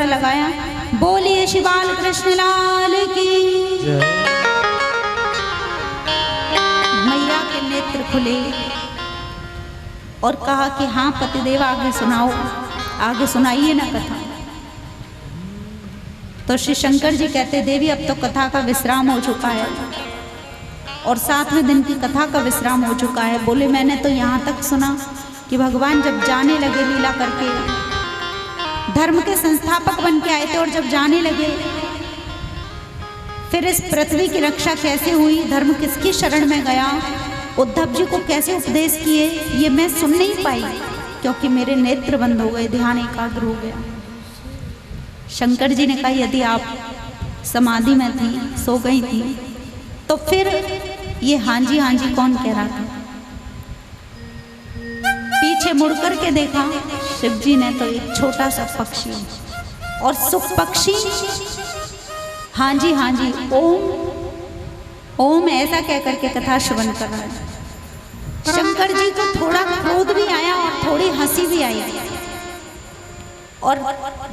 लगाया। बोलिए श्री बाल कृष्ण लाल की। मैया के नेत्र खुले और कहा कि हाँ पतिदेव आगे सुनाओ, आगे सुनाइए ना कथा। तो श्री शंकर जी कहते देवी अब तो कथा का विश्राम हो चुका है और 7वें दिन की कथा का विश्राम हो चुका है। बोले मैंने तो यहाँ तक सुना कि भगवान जब जाने लगे लीला करके, धर्म के संस्थापक बन के आए थे और जब जाने लगे फिर इस पृथ्वी की रक्षा कैसे हुई, धर्म किसकी शरण में गया, उद्धव जी को कैसे उपदेश किए, ये मैं सुन नहीं पाई क्योंकि मेरे नेत्र बंद हो गए, ध्यान एकाग्र हो गया। शंकर जी ने कहा यदि आप समाधि में थी, सो गई थी, तो फिर ये हाँ जी कौन कह रहा था। पीछे मुड़कर के देखा, शिव जी ने तो एक छोटा सा पक्षी और सुख पक्षी हाँ जी ओम ओम ऐसा कह करके कथा श्रवण कर रहा है। शंकर जी को थोड़ा क्रोध भी आया और थोड़ी हंसी भी आई और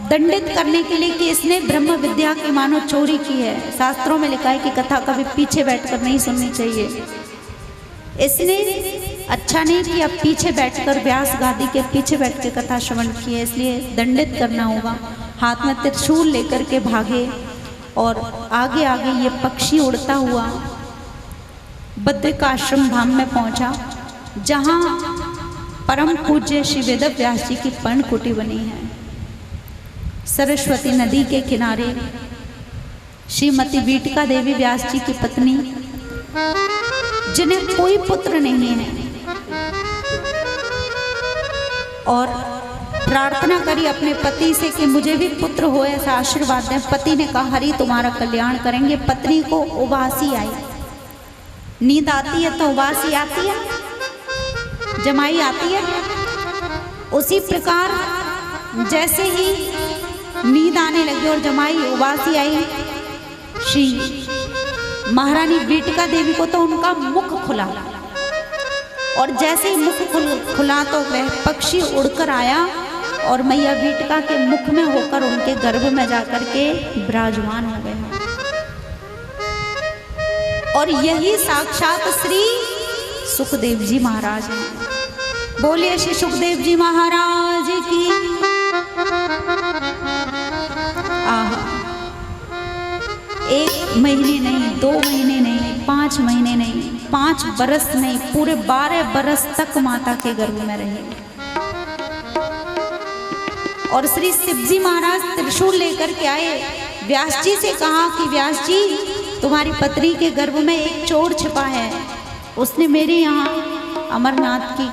दंडित करने के लिए कि इसने ब्रह्म विद्या की मानो चोरी की है। शास्त्रों में लिखा है कि कथा कभी पीछे बैठकर नहीं सुननी चाहिए। इसने अच्छा नहीं किया, पीछे बैठकर व्यास गादी के पीछे बैठ के कथा श्रवण की है, इसलिए दंडित करना होगा। हाथ में त्रिशूल लेकर के भागे और आगे आगे ये पक्षी उड़ता हुआ बद्रिकाश्रम धाम में पहुंचा, जहां परम पूज्य श्री वेद व्यास जी की पर्णकुटी बनी है। सरस्वती नदी के किनारे श्रीमती बीटका देवी व्यास जी की पत्नी, जिन्हें कोई पुत्र नहीं है, और प्रार्थना करी अपने पति से कि मुझे भी पुत्र हो, ऐसा आशीर्वाद दें। पति ने कहा हरि तुम्हारा कल्याण करेंगे। पत्नी को उबासी आई, नींद आती है तो उबासी आती है, जमाई आती है। उसी प्रकार जैसे ही नींद आने लगी और जमाई उबासी आई, श्री महारानी बीटका देवी को तो उनका मुख खुला और जैसे ही मुख खुला तो वह पक्षी उड़कर आया और मैया बीटका के मुख में होकर उनके गर्भ में जाकर के विराजमान हो गया। और यही साक्षात श्री सुखदेव जी महाराज हैं। बोलिए श्री सुखदेव जी महाराज की। एक महीने नहीं, 2 महीने नहीं, 5 महीने नहीं, 5 बरस नहीं, पूरे 12 बरस तक माता के गर्भ में रहे। और श्री शिवजी महाराज त्रिशूल लेकर के आए, व्यास जी से कहा कि व्यास जी तुम्हारी पत्नी के गर्भ में एक चोर छिपा है, उसने मेरे यहाँ अमरनाथ की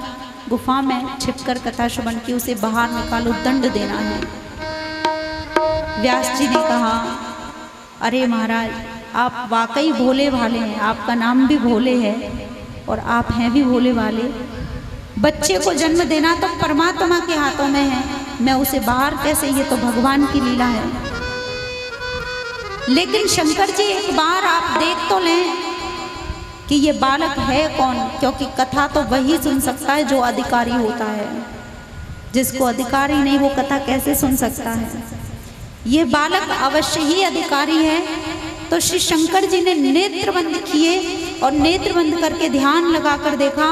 गुफा में छिपकर कथा श्रवण की, उसे बाहर निकालो, दंड देना है। व्यास जी ने कहा अरे महाराज आप वाकई भोले भाले हैं, आपका नाम भी भोले है और आप हैं भी भोले भाले। बच्चे को जन्म देना तो परमात्मा के हाथों में है, मैं उसे बाहर कैसे, ये तो भगवान की लीला है। लेकिन शंकर जी एक बार आप देख तो लें कि ये बालक है कौन, क्योंकि कथा तो वही सुन सकता है जो अधिकारी होता है, जिसको अधिकारी नहीं वो कथा कैसे सुन सकता है। ये बालक अवश्य ही अधिकारी है। तो श्री शंकर जी ने नेत्र बंद किए और नेत्र बंद करके ध्यान लगाकर देखा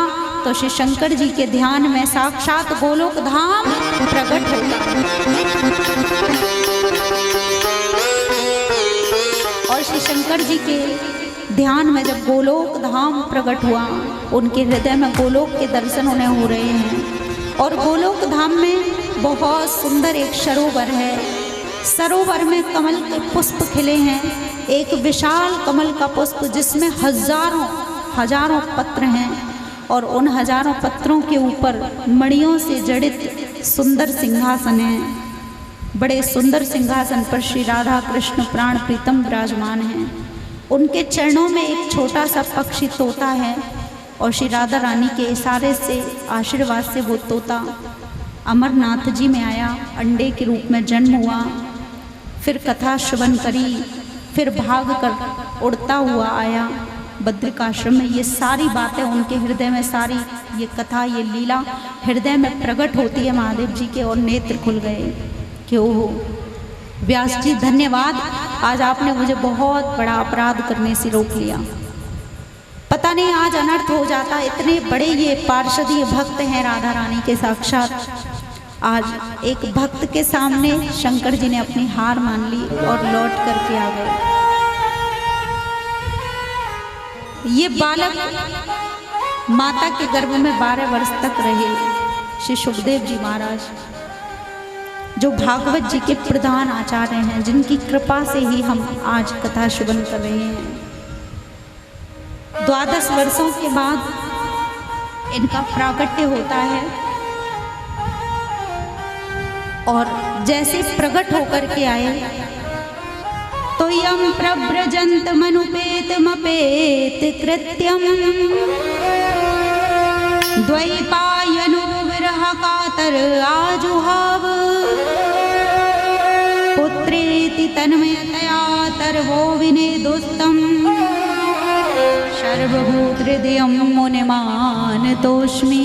तो श्री शंकर जी के ध्यान में साक्षात गोलोक धाम प्रकट होगा। और श्री शंकर जी के ध्यान में जब गोलोक धाम प्रकट हुआ, उनके हृदय में गोलोक के दर्शन उन्हें हो रहे हैं। और गोलोक धाम में बहुत सुंदर एक सरोवर है, सरोवर में कमल के पुष्प खिले हैं, एक विशाल कमल का पुष्प जिसमें हजारों पत्र हैं और उन हजारों पत्रों के ऊपर मणियों से जड़ित सुंदर सिंहासन हैं। बड़े सुंदर सिंहासन पर श्री राधा कृष्ण प्राण प्रीतम विराजमान हैं। उनके चरणों में एक छोटा सा पक्षी तोता है और श्री राधा रानी के इशारे से, आशीर्वाद से वो तोता अमरनाथ जी में आया, अंडे के रूप में जन्म हुआ। फिर कथा श्रवण करी, फिर भाग कर उड़ता हुआ आया बद्रिकाश्रम में। ये सारी बातें उनके हृदय में, सारी ये कथा, ये लीला हृदय में प्रकट होती है महादेव जी के, और नेत्र खुल गए कि ओहो व्यास जी धन्यवाद, आज आपने मुझे बहुत बड़ा अपराध करने से रोक लिया। पता नहीं आज अनर्थ हो जाता, इतने बड़े ये पार्षद, ये भक्त हैं राधा रानी के साक्षात। आज एक भक्त के सामने शंकर जी ने अपनी हार मान ली और लौट करके आ गए। ये बालक माता के गर्भ में 12 वर्ष तक रहे, श्री सुखदेव जी महाराज, जो भागवत जी के प्रधान आचार्य हैं, जिनकी कृपा से ही हम आज कथा श्रवण कर रहे हैं। 12 वर्षों के बाद इनका प्राकट्य होता है और जैसे प्रकट होकर के आए तो यम प्रव्रजंत मनुपेत मपेत कृत्यम द्वैपायनो विरह कातर आजुहाव पुत्रेति तन्मयतया तरवो विनेदुस्तम सर्वभूत हृदयं मुनिमानतोऽस्मि।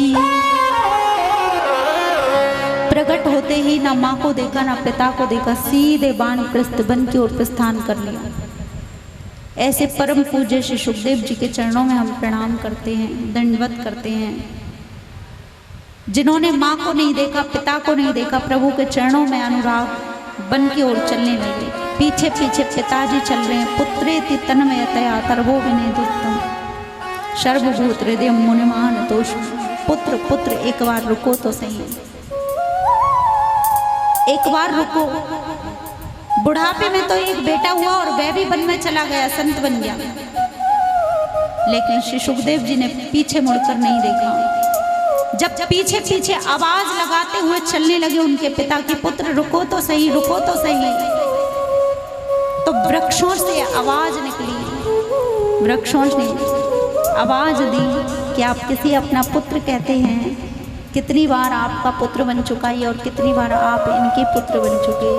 प्रकट होते ही ना माँ को देखा ना पिता को देखा, सीधे वानप्रस्थ वन की ओर प्रस्थान कर लिया। ऐसे परम पूज्य श्री सुखदेव जी के चरणों में हम प्रणाम करते हैं, दंडवत करते हैं। जिन्होंने माँ को नहीं देखा, पिता को नहीं देखा, प्रभु के चरणों में अनुराग वन की ओर चलने लगे। पीछे पीछे पिताजी चल रहे हैं। पुत्रेति तन्मयतया तरवो विनेदुस्तम सर्वभूत हृदय मुनिमानतोऽस्मि। पुत्र पुत्र, एक बार रुको तो सही, एक बार रुको। बुढ़ापे में तो एक बेटा हुआ और वह भी वन में चला गया, संत बन गया, लेकिन श्री सुखदेव जी ने पीछे मुड़कर नहीं देखा। जब पीछे पीछे आवाज लगाते हुए चलने लगे उनके पिता की, पुत्र रुको तो सही, रुको तो सही, तो वृक्षों से आवाज निकली। वृक्षों ने आवाज दी कि आप किसी अपना पुत्र कहते हैं, कितनी बार आपका पुत्र बन चुका है और कितनी बार आप इनके पुत्र बन चुके।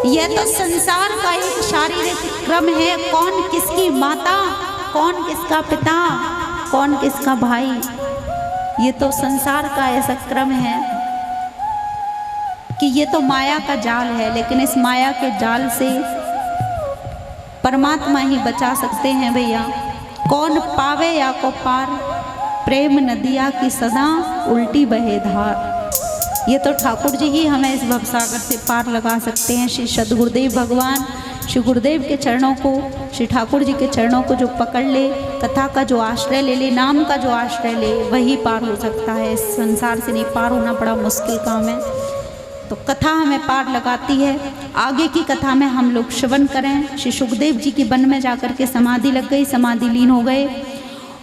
यह तो संसार का एक शारीरिक क्रम है, कौन किसकी माता, कौन किसका पिता, कौन किसका भाई, ये तो संसार का ऐसा क्रम है कि ये तो माया का जाल है। लेकिन इस माया के जाल से परमात्मा ही बचा सकते हैं भैया। कौन पावे या को पार, प्रेम नदिया की सदा उल्टी बहे धार। ये तो ठाकुर जी ही हमें इस भवसागर से पार लगा सकते हैं। श्री सद्गुरुदेव भगवान, श्री गुरुदेव के चरणों को, श्री ठाकुर जी के चरणों को जो पकड़ ले, कथा का जो आश्रय ले ले, नाम का जो आश्रय ले, वही पार हो सकता है। इस संसार से नहीं पार होना बड़ा मुश्किल काम है। तो कथा हमें पार लगाती है। आगे की कथा में हम लोग श्रवण करें। श्री सुखदेव जी के वन में जाकर के समाधि लग गई, समाधि लीन हो गए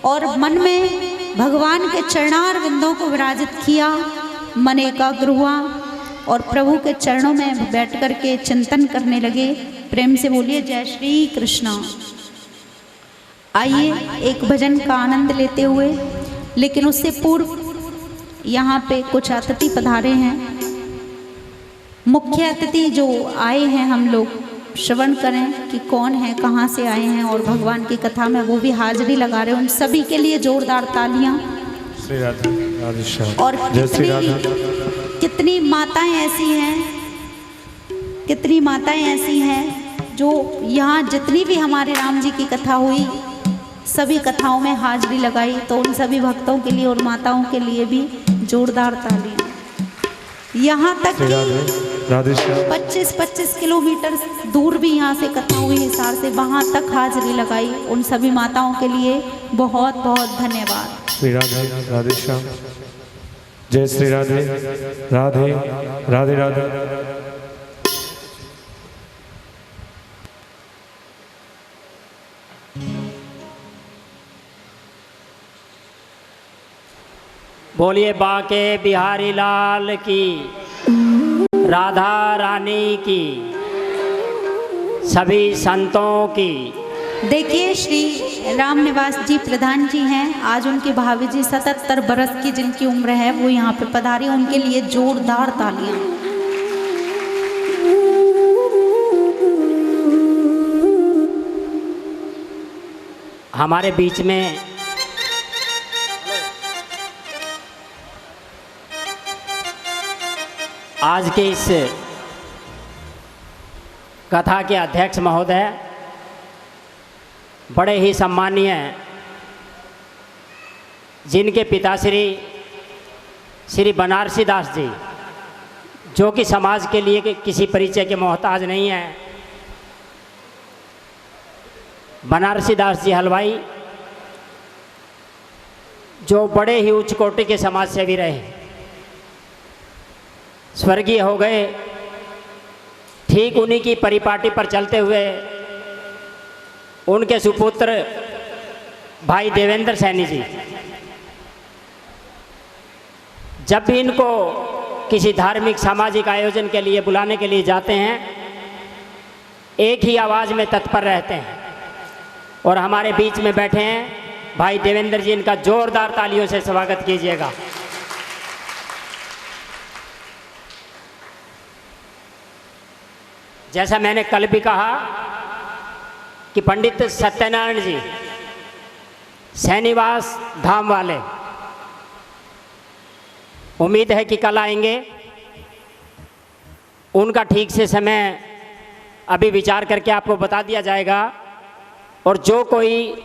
और मन में भगवान के चरणार बिंदों को विराजित किया। मन एकाग्र हुआ और प्रभु के चरणों में बैठ कर के चिंतन करने लगे। प्रेम से बोलिए जय श्री कृष्णा। आइए एक भजन का आनंद लेते हुए, लेकिन उससे पूर्व यहाँ पे कुछ अतिथि पधारे हैं। मुख्य अतिथि जो आए हैं, हम लोग श्रवण करें कि कौन है, कहाँ से आए हैं और भगवान की कथा में वो भी हाजिरी lगा रहे हैं। उन सभी के लिए जोरदार तालियां। श्री राधे और कितनी माताएं ऐसी हैं, कितनी माताएं ऐसी हैं जो यहाँ जितनी भी हमारे राम जी की कथा हुई, सभी कथाओं में हाजिरी लगाई। तो उन सभी भक्तों के लिए और माताओं के लिए भी जोरदार तालियां। यहाँ तक कि 25-25 किलोमीटर दूर भी यहाँ से कथा हुई हिसार से, वहाँ तक हाजिरी लगाई। उन सभी माताओं के लिए बहुत बहुत धन्यवाद। श्री राधे राधे श्याम। जय श्री राधे राधे राधे राधे। बोलिए बांके बिहारी लाल की, राधा रानी की, सभी संतों की। देखिए श्री राम निवास जी प्रधान जी हैं, आज उनके भाभी जी 77 बरस की जिनकी उम्र है वो यहाँ पे पधारी। उनके लिए जोरदार तालियां। हमारे बीच में आज के इस कथा के अध्यक्ष महोदय, बड़े ही सम्मानीय जिनके पिताश्री श्री बनारसी दास जी, जो कि समाज के लिए किसी परिचय के मोहताज नहीं है, बनारसी दास जी हलवाई, जो बड़े ही उच्च कोटि के समाज सेवी रहे, स्वर्गीय हो गए। ठीक उन्हीं की परिपाटी पर चलते हुए उनके सुपुत्र भाई देवेंद्र सैनी जी, जब भी इनको किसी धार्मिक सामाजिक आयोजन के लिए बुलाने के लिए जाते हैं, एक ही आवाज़ में तत्पर रहते हैं। और हमारे बीच में बैठे हैं भाई देवेंद्र जी, इनका जोरदार तालियों से स्वागत कीजिएगा। जैसा मैंने कल भी कहा कि पंडित सत्यनारायण जी सैनिवास धाम वाले, उम्मीद है कि कल आएंगे। उनका ठीक से समय अभी विचार करके आपको बता दिया जाएगा। और जो कोई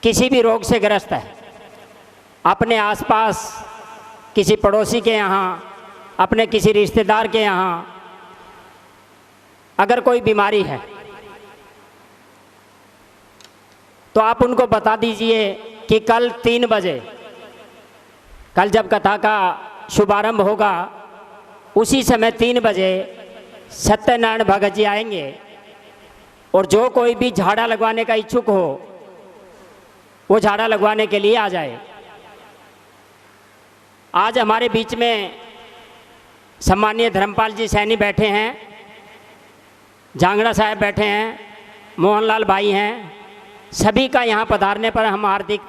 किसी भी रोग से ग्रस्त है, अपने आसपास किसी पड़ोसी के यहाँ, अपने किसी रिश्तेदार के यहाँ अगर कोई बीमारी है, तो आप उनको बता दीजिए कि कल 3 बजे, कल जब कथा का शुभारंभ होगा, उसी समय 3 बजे सत्यनारायण भगत जी आएंगे। और जो कोई भी झाड़ा लगवाने का इच्छुक हो, वो झाड़ा लगवाने के लिए आ जाए। आज हमारे बीच में सम्मानीय धर्मपाल जी सैनी बैठे हैं, जांगड़ा साहब बैठे हैं, मोहनलाल भाई हैं। सभी का यहाँ पधारने पर हम हार्दिक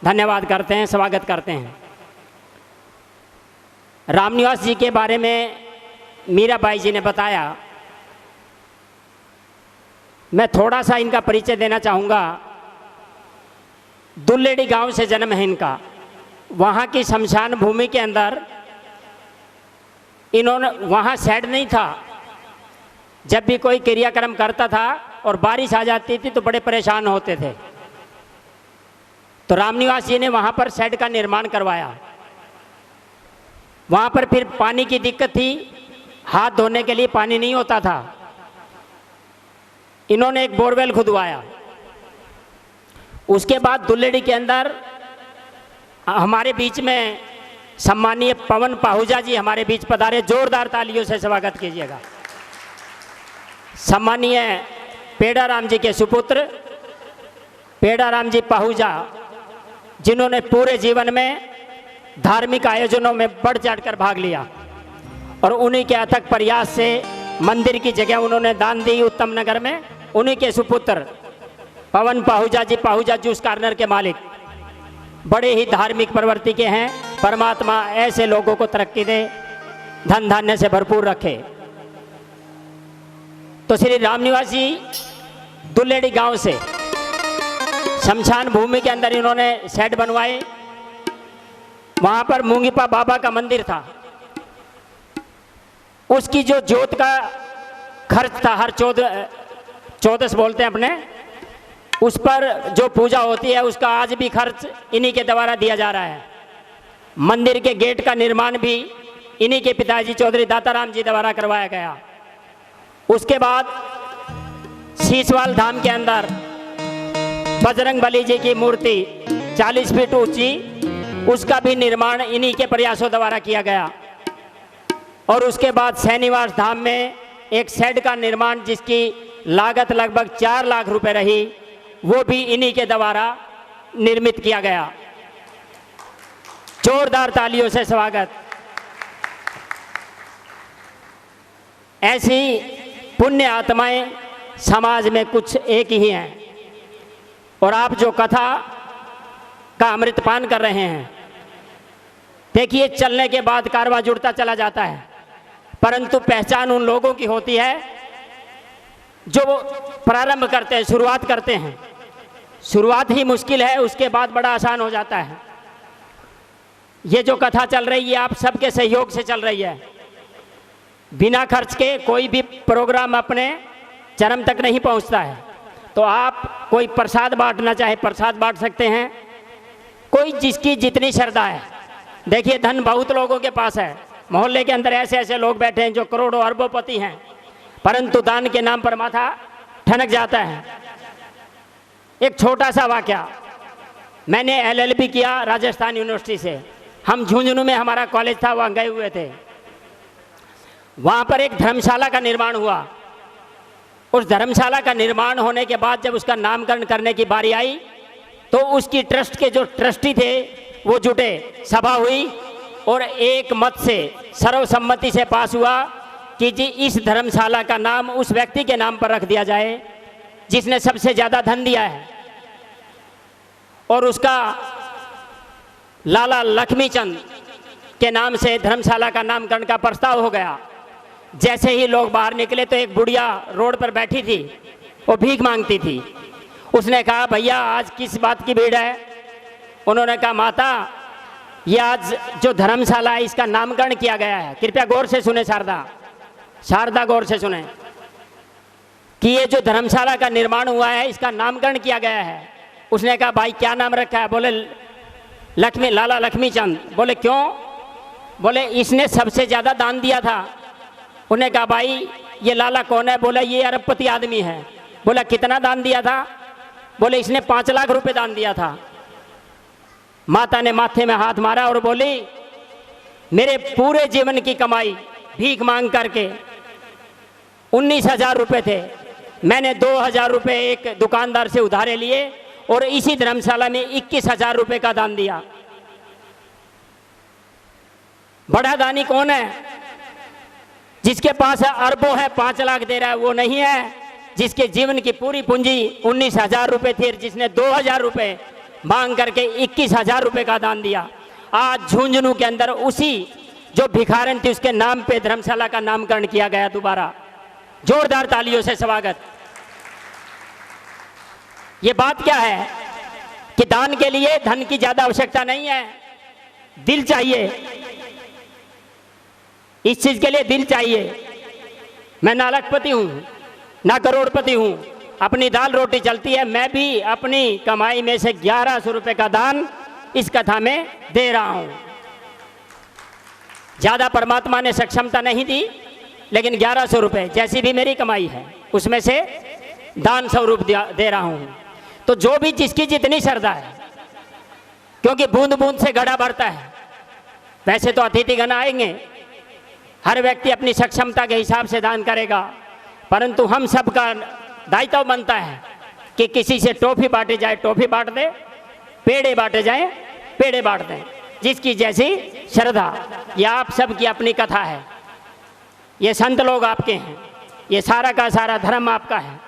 धन्यवाद करते हैं, स्वागत करते हैं। रामनिवास जी के बारे में मीराबाई जी ने बताया, मैं थोड़ा सा इनका परिचय देना चाहूँगा। दुल्लेड़ी गांव से जन्म है इनका। वहाँ की शमशान भूमि के अंदर इन्होंने, वहाँ शेड नहीं था, जब भी कोई क्रियाक्रम करता था और बारिश आ जाती थी तो बड़े परेशान होते थे, तो रामनिवास जी ने वहाँ पर शेड का निर्माण करवाया। वहाँ पर फिर पानी की दिक्कत थी, हाथ धोने के लिए पानी नहीं होता था। इन्होंने एक बोरवेल खुदवाया। उसके बाद दुल्लेड़ी के अंदर हमारे बीच में सम्मानीय पवन पाहुजा जी हमारे बीच पधारे, जोरदार तालियों से स्वागत कीजिएगा। सम्मानीय पेड़ाराम जी के सुपुत्र पेड़ाराम जी पाहुजा, जिन्होंने पूरे जीवन में धार्मिक आयोजनों में बढ़ चढ़कर भाग लिया और उन्हीं के अथक प्रयास से मंदिर की जगह उन्होंने दान दी उत्तम नगर में। उन्हीं के सुपुत्र पवन पाहुजा जी, पाहुजा जूस कार्नर के मालिक, बड़े ही धार्मिक प्रवृत्ति के हैं। परमात्मा ऐसे लोगों को तरक्की दे, धन धान्य से भरपूर रखे। तो श्री रामनिवास जी दुल्लेड़ी गांव से शमशान भूमि के अंदर इन्होंने शेड बनवाए। वहां पर मूंगीपा बाबा का मंदिर था। उसकी जो जोत का खर्च था, हर चौदस बोलते हैं अपने, उस पर जो पूजा होती है उसका आज भी खर्च इन्हीं के द्वारा दिया जा रहा है। मंदिर के गेट का निर्माण भी इन्हीं के पिताजी चौधरी दाताराम जी द्वारा करवाया गया। उसके बाद शीशवाल धाम के अंदर बजरंग बली जी की मूर्ति 40 फीट ऊंची, उसका भी निर्माण इन्हीं के प्रयासों द्वारा किया गया। और उसके बाद सैनिवास धाम में एक शेड का निर्माण, जिसकी लागत लगभग 4 लाख रुपए रही, वो भी इन्हीं के द्वारा निर्मित किया गया। जोरदार तालियों से स्वागत। ऐसी पुण्य आत्माएं समाज में कुछ एक ही हैं। और आप जो कथा का अमृतपान कर रहे हैं, देखिए चलने के बाद कारवां जुड़ता चला जाता है, परंतु पहचान उन लोगों की होती है जो प्रारंभ करते हैं, शुरुआत करते हैं। शुरुआत ही मुश्किल है, उसके बाद बड़ा आसान हो जाता है। ये जो कथा चल रही है आप सबके सहयोग से चल रही है। बिना खर्च के कोई भी प्रोग्राम अपने चरम तक नहीं पहुंचता है। तो आप कोई प्रसाद बांटना चाहे प्रसाद बांट सकते हैं, कोई जिसकी जितनी श्रद्धा है। देखिए धन बहुत लोगों के पास है, मोहल्ले के अंदर ऐसे ऐसे लोग बैठे हैं जो करोड़ों अरबोंपति हैं, परंतु दान के नाम पर माथा ठनक जाता है। एक छोटा सा वाकया, मैंने LLB किया राजस्थान यूनिवर्सिटी से, हम झुंझुनू में हमारा कॉलेज था, वहाँ गए हुए थे। वहाँ पर एक धर्मशाला का निर्माण हुआ। उस धर्मशाला का निर्माण होने के बाद जब उसका नामकरण करने की बारी आई तो उसकी ट्रस्ट के जो ट्रस्टी थे वो जुटे, सभा हुई और एक मत से सर्वसम्मति से पास हुआ कि जी इस धर्मशाला का नाम उस व्यक्ति के नाम पर रख दिया जाए जिसने सबसे ज़्यादा धन दिया है। और उसका लाला लक्ष्मीचंद के नाम से धर्मशाला का नामकरण का प्रस्ताव हो गया। जैसे ही लोग बाहर निकले तो एक बुढ़िया रोड पर बैठी थी, वो भीख मांगती थी। उसने कहा भैया आज किस बात की भीड़ है? उन्होंने कहा माता ये आज जो धर्मशाला है इसका नामकरण किया गया है। कृपया गौर से सुने शारदा गौर से सुने कि ये जो धर्मशाला का निर्माण हुआ है इसका नामकरण किया गया है। उसने कहा भाई क्या नाम रखा है? बोले लाला लक्ष्मीचंद। बोले क्यों? बोले इसने सबसे ज़्यादा दान दिया था। उन्हें कहा भाई ये लाला कौन है? बोला ये अरबपति आदमी है। बोला कितना दान दिया था? बोले इसने 5 लाख रुपए दान दिया था। माता ने माथे में हाथ मारा और बोली मेरे पूरे जीवन की कमाई भीख मांग करके 19,000 रुपये थे, मैंने 2,000 रुपये एक दुकानदार से उधारे लिए और इसी धर्मशाला में 21,000 रुपये का दान दिया। बड़ा दानी कौन है? जिसके पास अरबों है 5 लाख दे रहा है वो नहीं है। जिसके जीवन की पूरी पूंजी 19,000 रुपये थी, जिसने 2,000 रुपये मांग करके 21,000 रुपये का दान दिया। आज झुंझुनू के अंदर उसी जो भिखारन थी उसके नाम पे धर्मशाला का नामकरण किया गया। दोबारा जोरदार तालियों से स्वागत। ये बात क्या है कि दान के लिए धन की ज्यादा आवश्यकता नहीं है, दिल चाहिए। इस चीज के लिए दिल चाहिए। मैं ना लखपति हूं ना करोड़पति हूं, अपनी दाल रोटी चलती है। मैं भी अपनी कमाई में से 1100 रुपये का दान इस कथा में दे रहा हूं। ज्यादा परमात्मा ने सक्षमता नहीं दी, लेकिन 1100 रुपये जैसी भी मेरी कमाई है उसमें से दान स्वरूप दे रहा हूं। तो जो भी जिसकी जितनी श्रद्धा है, क्योंकि बूंद बूंद से घड़ा भरता है। वैसे तो अतिथिगण आएंगे, हर व्यक्ति अपनी सक्षमता के हिसाब से दान करेगा, परंतु हम सबका दायित्व बनता है कि किसी से टॉफी बांटे जाए टॉफी बांट दे, पेड़े बांटे जाए पेड़े बांट दें, जिसकी जैसी श्रद्धा। यह आप सबकी अपनी कथा है, ये संत लोग आपके हैं, ये सारा का सारा धर्म आपका है।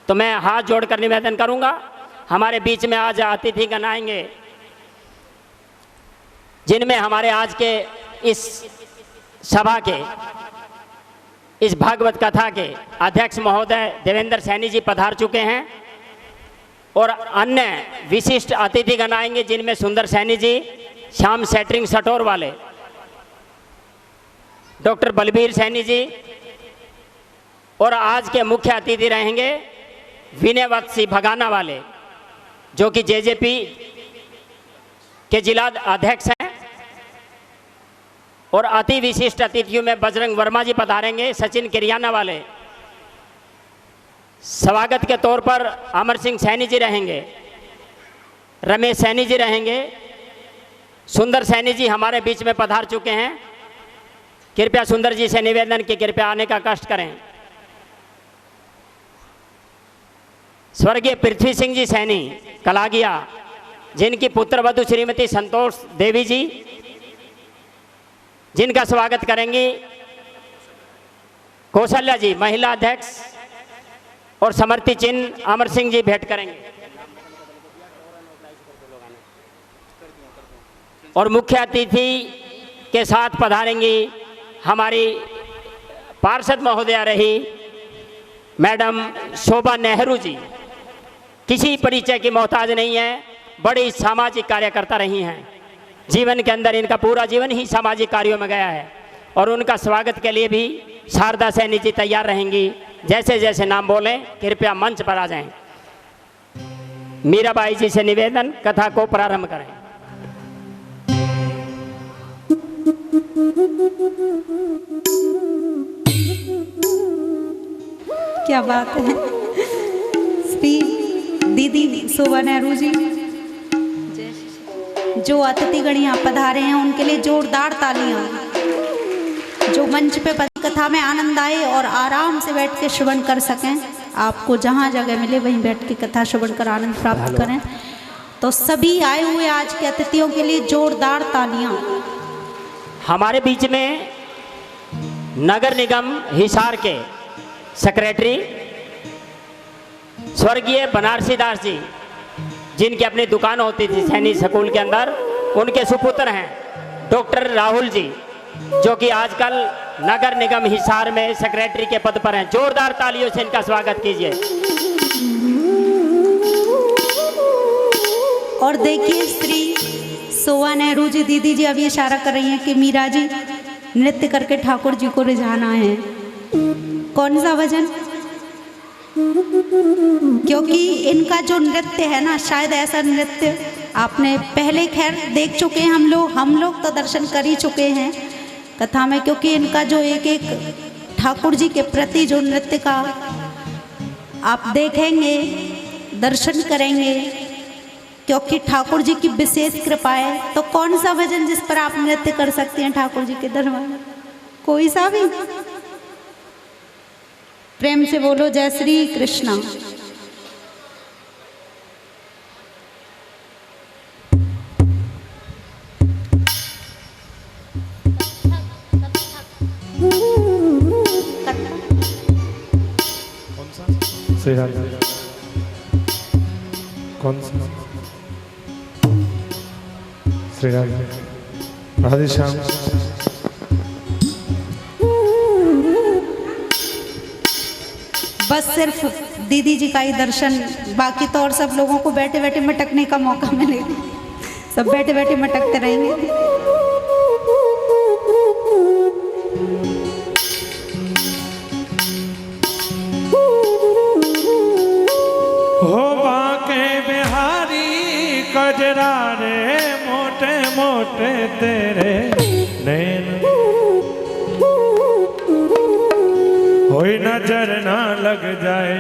तो मैं हाथ जोड़कर निवेदन करूंगा, हमारे बीच में आज अतिथिगण आएंगे जिनमें हमारे आज के इस सभा के, इस भागवत कथा के अध्यक्ष महोदय देवेंद्र सैनी जी पधार चुके हैं और अन्य विशिष्ट अतिथिगण आएंगे जिनमें सुंदर सैनी जी, श्याम सेटरिंग सटोर वाले, डॉक्टर बलबीर सैनी जी, और आज के मुख्य अतिथि रहेंगे विनयवत्सी भगाना वाले जो कि JJP के जिला अध्यक्ष हैं। और अति विशिष्ट अतिथियों में बजरंग वर्मा जी पधारेंगे, सचिन किरियाना वाले। स्वागत के तौर पर अमर सिंह सैनी जी रहेंगे, रमेश सैनी जी रहेंगे, सुंदर सैनी जी हमारे बीच में पधार चुके हैं। कृपया सुंदर जी से निवेदन कि कृपया आने का कष्ट करें। स्वर्गीय पृथ्वी सिंह जी सैनी कलागिया, जिनकी पुत्र वधु श्रीमती संतोष देवी जी, जिनका स्वागत करेंगी कौशल्या जी महिला अध्यक्ष, और समर्ति चिन्ह अमर सिंह जी भेंट करेंगे। और मुख्य अतिथि के साथ पधारेंगी हमारी पार्षद महोदया रही मैडम शोभा नेहरू जी। किसी परिचय की मोहताज नहीं है, बड़ी सामाजिक कार्यकर्ता रही हैं। जीवन के अंदर इनका पूरा जीवन ही सामाजिक कार्यों में गया है और उनका स्वागत के लिए भी शारदा सैनी जी तैयार रहेंगी। जैसे जैसे नाम बोलें कृपया मंच पर आ जाएं। मीराबाई जी से निवेदन, कथा को प्रारंभ करें। क्या बात है। श्री दीदी शोभा नेहरू जी जो अतिथिगण यहाँ पधारे हैं उनके लिए जोरदार तालियां। जो मंच पे कथा में आनंद आए और आराम से बैठ के श्रवण कर सकें, आपको जहाँ जगह मिले वहीं बैठ के कथा श्रवण कर आनंद प्राप्त करें। तो सभी आए हुए आज के अतिथियों के लिए जोरदार तालियां। हमारे बीच में नगर निगम हिसार के सेक्रेटरी स्वर्गीय बनारसी दास जी, जिनकी अपनी दुकान होती थी सैनिक स्कूल के अंदर, उनके सुपुत्र हैं डॉक्टर राहुल जी, जो कि आजकल नगर निगम हिसार में सेक्रेटरी के पद पर हैं। जोरदार तालियों से इनका स्वागत कीजिए। और देखिए श्री शोभा नेहरू जी दीदी जी अभी इशारा कर रही हैं कि मीरा जी नृत्य करके ठाकुर जी को रिझाना है। कौन सा भजन? क्योंकि इनका जो नृत्य है ना, शायद ऐसा नृत्य आपने पहले खैर देख चुके हैं, हम लोग तो दर्शन कर ही चुके हैं कथा में, क्योंकि इनका जो एक एक ठाकुर जी के प्रति जो नृत्य का आप देखेंगे, दर्शन करेंगे, क्योंकि ठाकुर जी की विशेष कृपा है। तो कौन सा भजन जिस पर आप नृत्य कर सकते हैं ठाकुर जी के दरबार में? कोई सा भी? प्रेम से बोलो जय श्री कृष्णा। श्री राधे। कौन सा? श्री राधे। राधे श्याम। बस सिर्फ दीदी जी का ही दर्शन, बाकी तो और सब लोगों को बैठे बैठे मटकने का मौका मिलेगा। सब बैठे बैठे मटकते रहेंगे। हो बाके बिहारी कजरा रे मोटे मोटे तेरे नैन, कोई नजर ना लग जाए।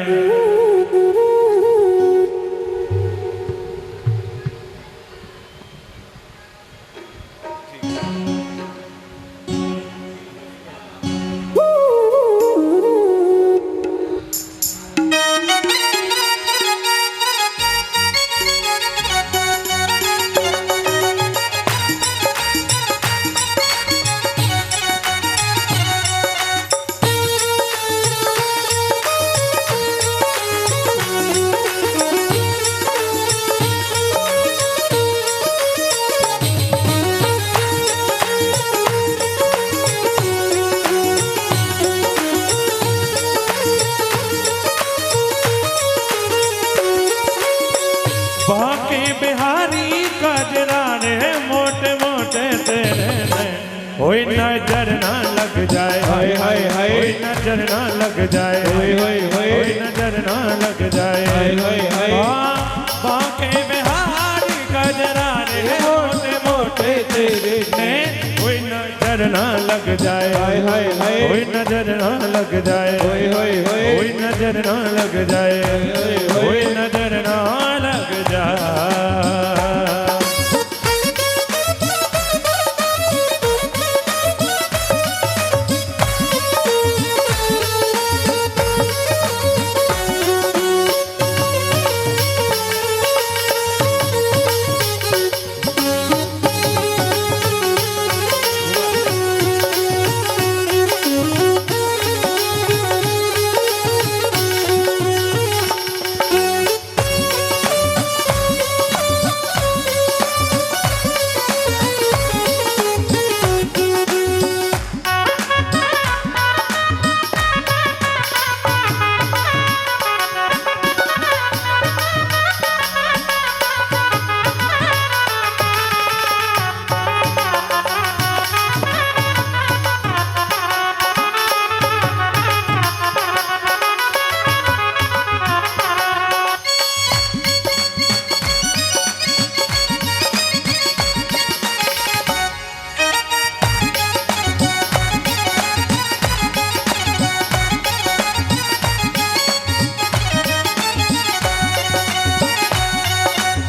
बाके बिहारी कजरा रे मोटे मोटे तेरे ने, कोई नजर ना लग जाए। हाय हाय हाय। कोई नजर ना लग जाए। हाय हाय हाय। कोई नजर ना लग जाए। हाय हाय हाय। बाके बिहारी कजरा रे मोटे मोटे तेरे ने, कोई नजर ना लग जाए। हाय हाय हाय। कोई नजर ना लग जाए। हाय हाय हाय। कोई नजर ना लग जाए। कोई नजर ना लग जाए।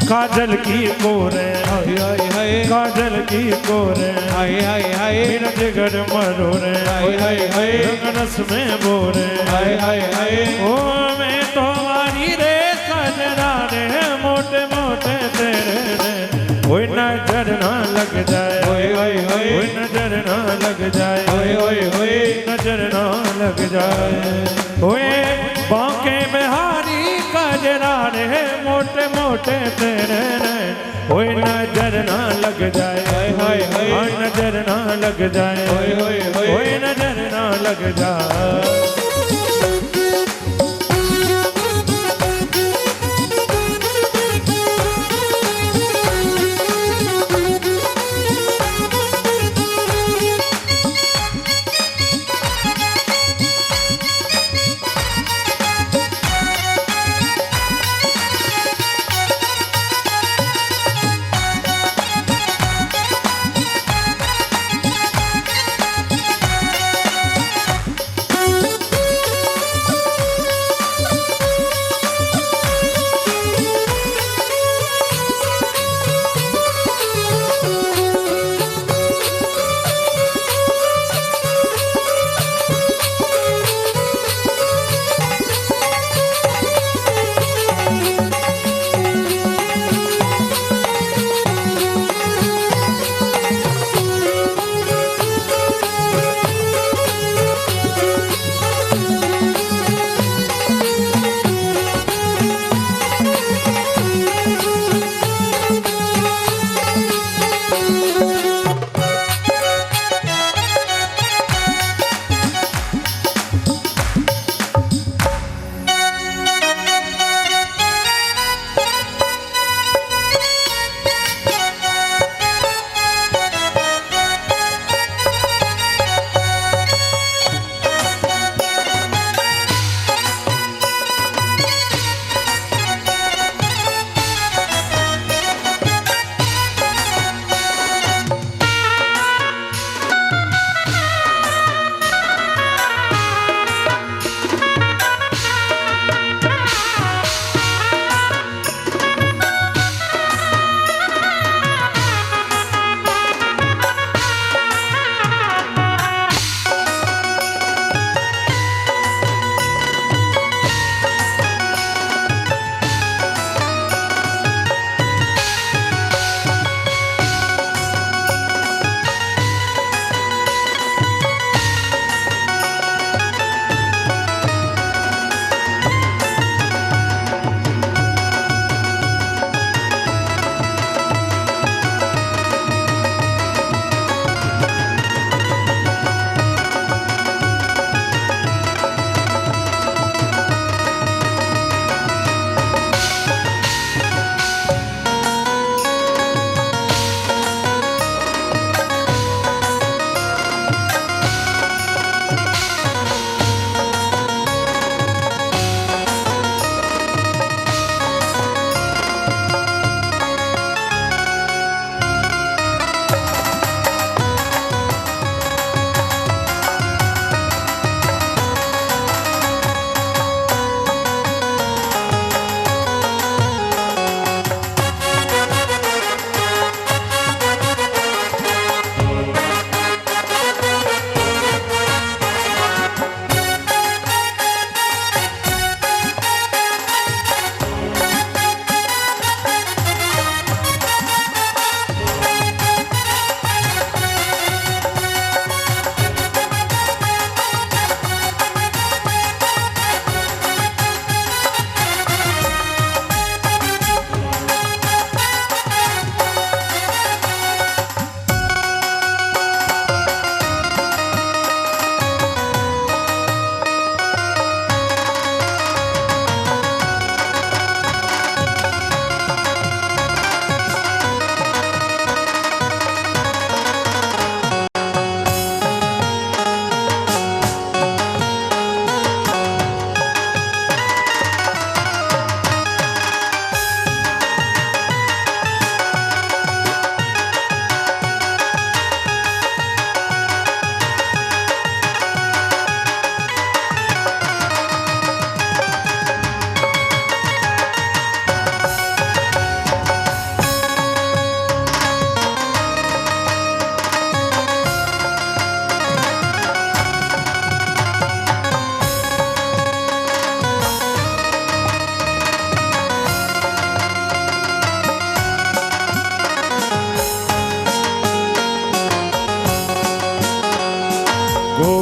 काजल की कोरे हाय हाय हाय काजल की कोरे हाय हाय हाय मेरा जिगर मरोरे हाय हाय हाय रंगरस में बोरे हाय हाय हाय ओ मैं तुम्हारी रे कजरा रे मोटे मोटे तेरे रे ओए नजर ना लग जाए ओए ओए ओए ओए नजर ना लग जाए ओए ओए ओए नजर ना लग जाए ओए बांके बिहारी कजरा रे मोटे मोटे तेरे रे ओए नजर ना लग जाए हाय हाय हाय ओए नजर ना लग जाए ओए ओए ओए ओए नजर ना लग जाए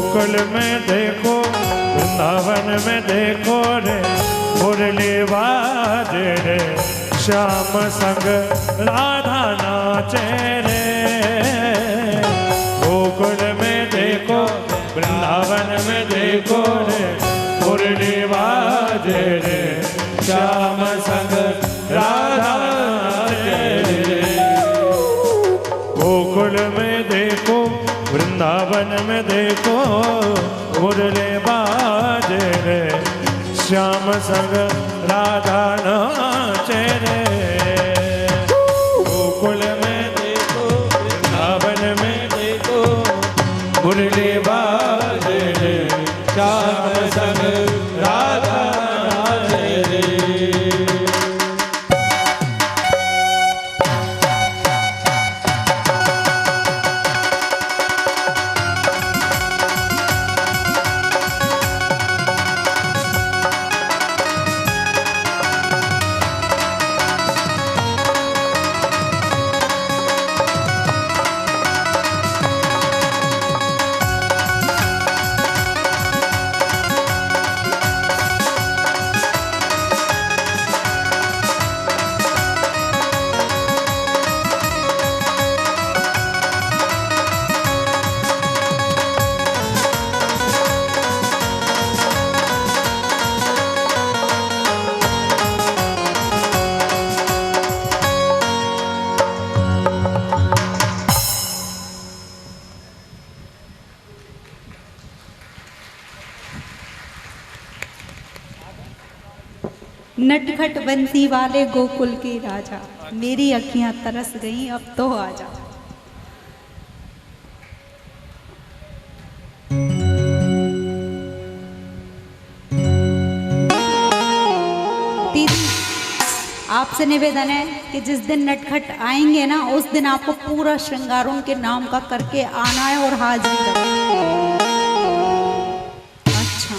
गोकुल में देखो वृंदावन में देखो रे मुरली बाजे रे श्याम संग राधा नाचे रे। गोकुल में देखो वृंदावन में देखो रे मुरली बाजे रे श्याम संग राधा नाचे रे। गोकुल में देखो वृंदावन में देखो मुरली बाजे रे श्याम संग राधा नाचे रे। गोकुल में देखो वृंदावन में देखो मुरली बाजे रे श्याम संग राधा नाचे रे। नटखट बंसी वाले गोकुल के राजा, मेरी अखियां तरस गईं, अब तो आजा। दीदी, आपसे निवेदन है कि जिस दिन नटखट आएंगे ना, उस दिन आपको पूरा श्रृंगारों के नाम का करके आना है और हाजिरी करनी। अच्छा,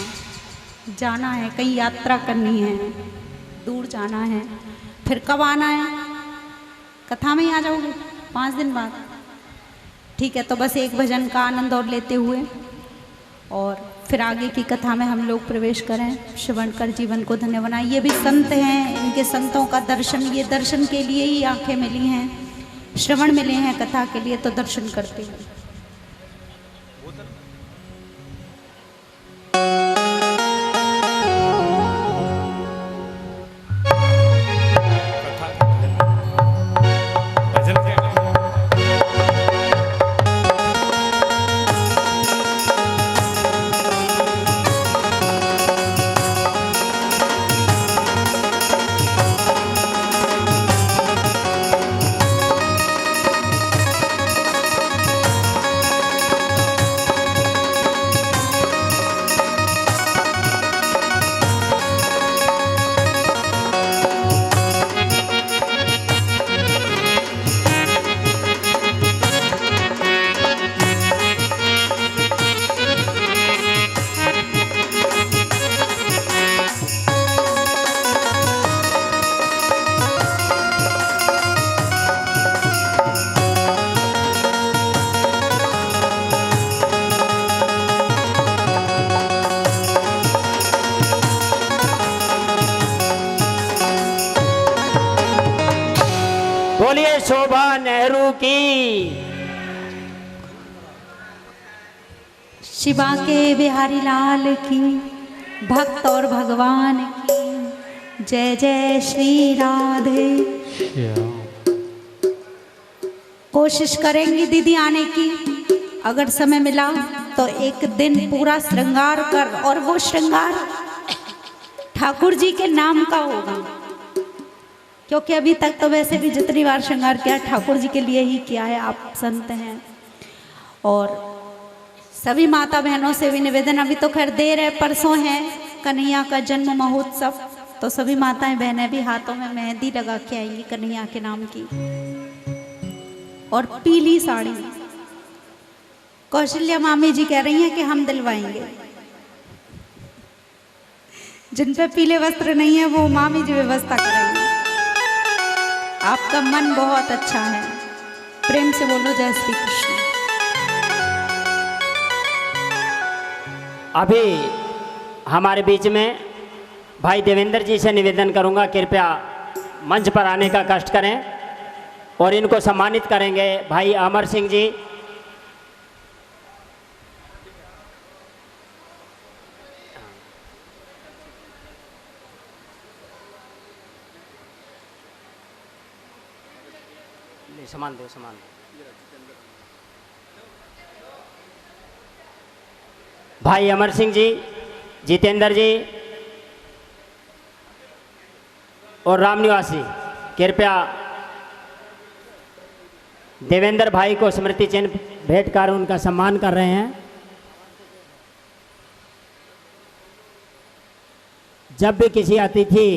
जाना है, कहीं यात्रा करनी है, दूर जाना है, फिर कब आना है? कथा में ही आ जाओगे 5 दिन बाद? ठीक है, तो बस एक भजन का आनंद और लेते हुए और फिर आगे की कथा में हम लोग प्रवेश करें। श्रवण कर जीवन को धन्य बनाए। ये भी संत हैं, इनके संतों का दर्शन, ये दर्शन के लिए ही आंखें मिली हैं, श्रवण मिले हैं कथा के लिए, तो दर्शन करते हैं। बोलिए शोभा नेहरू की। शिवा के बिहारी लाल की, भक्त और भगवान की जय जय श्री राधे। कोशिश करेंगी दीदी आने की, अगर समय मिला तो एक दिन पूरा श्रृंगार कर, और वो श्रृंगार ठाकुर जी के नाम का होगा, क्योंकि अभी तक तो वैसे भी जितनी बार श्रृंगार किया ठाकुर जी के लिए ही किया है। आप संत हैं। और सभी माता बहनों से भी निवेदन, अभी तो खैर देर है, परसों है कन्हैया का जन्म महोत्सव, तो सभी माताएं बहनें भी हाथों में मेहंदी लगा के आएंगी कन्हैया के नाम की, और पीली साड़ी। कौशल्या मामी जी कह रही हैं कि हम दिलवाएंगे, जिन पे पीले वस्त्र नहीं है वो मामी जी व्यवस्था करेंगे। आपका मन बहुत अच्छा है, प्रेम से बोलो जय श्री कृष्ण। अभी हमारे बीच में भाई देवेंद्र जी से निवेदन करूंगा, कृपया मंच पर आने का कष्ट करें और इनको सम्मानित करेंगे भाई अमर सिंह जी। सामान दो, सामान दो। भाई अमर सिंह जी, जितेंद्र जी और राम निवासी कृपया देवेंद्र भाई को स्मृति चिन्ह भेंट कर उनका सम्मान कर रहे हैं। जब भी किसी अतिथि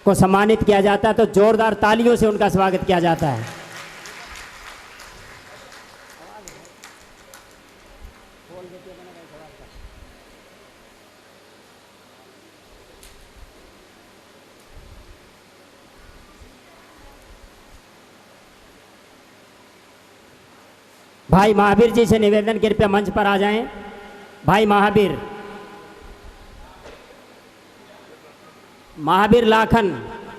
को सम्मानित किया जाता है तो जोरदार तालियों से उनका स्वागत किया जाता है। भाई महावीर जी से निवेदन, कृपया मंच पर आ जाएं। भाई महावीर लाखन,